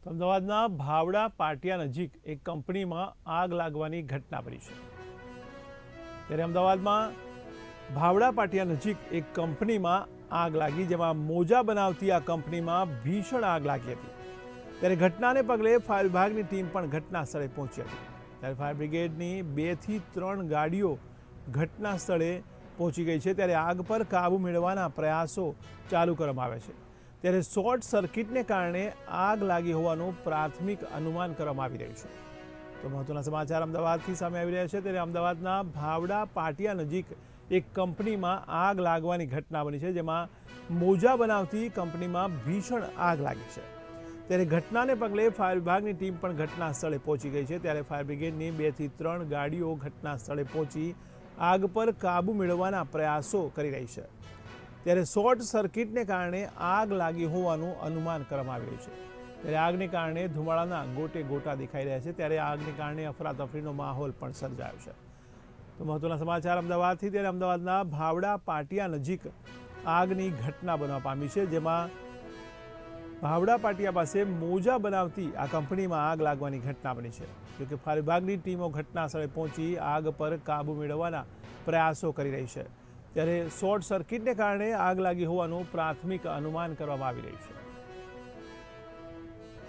અમદાવાદના ભાવડા પાટિયા નજીક એક કંપનીમાં આગ લાગવાની ઘટના બની છે। ત્યારે અમદાવાદમાં ભાવડા પાટિયા નજીક એક કંપનીમાં આગ લાગી, જેમાં મોજા બનાવતી આ કંપનીમાં ભીષણ આગ લાગી હતી। ત્યારે ઘટનાને પગલે ફાયર વિભાગની ટીમ પણ ઘટના સ્થળે પહોંચી હતી। ત્યારે ફાયર બ્રિગેડની 2 થી 3 ગાડીઓ ઘટના સ્થળે પહોંચી ગઈ છે। ત્યારે આગ પર કાબૂ મેળવવાના પ્રયાસો ચાલુ કરવામાં આવ્યા છે। ત્યારે શોર્ટ સર્કિટને કારણે આગ લાગી હોવાનું પ્રાથમિક અનુમાન કરવામાં આવી રહ્યું છે। તો મહત્વના સમાચાર અમદાવાદથી સામે આવી રહ્યા છે। ત્યારે અમદાવાદના ભાવડા પાટિયા નજીક એક કંપનીમાં આગ લાગવાની ઘટના બની છે, જેમાં મોજા બનાવતી કંપનીમાં ભીષણ આગ લાગી છે। ત્યારે ઘટનાને પગલે ફાયર વિભાગની ટીમ પણ ઘટના સ્થળે પહોંચી ગઈ છે। ત્યારે ફાયર બ્રિગેડની 2 થી 3 ગાડીઓ ઘટના સ્થળે પહોંચી આગ પર કાબૂ મેળવવાના પ્રયાસો કરી રહી છે। ત્યારે શોર્ટ સર્કિટને કારણે આગ લાગી હોવાનું અનુમાન કરવામાં આવી રહ્યું છે। ત્યારે આગને કારણે ધુમાડાના ગોટે ગોટા દેખાઈ રહ્યા છે। ત્યારે આગને કારણે અફરાતફરીનો માહોલ પણ સર્જાયો છે। તો મહત્વના સમાચાર અમદાવાદથી। ત્યારે અમદાવાદના ભાવડા પાટિયા નજીક આગની ઘટના બનવા પામી છે, જેમાં ભાવડા પાટિયા પાસે મોજા બનાવતી આ કંપનીમાં આગ લાગવાની ઘટના બની છે। જોકે ફાયર વિભાગની ટીમો ઘટના સ્થળે પહોંચી આગ પર કાબૂ મેળવવાના પ્રયાસો કરી રહી છે। ત્યારે શોર્ટ સર્કિટને કારણે આગ લાગી હોવાનું પ્રાથમિક અનુમાન કરવામાં આવી રહ્યું છે।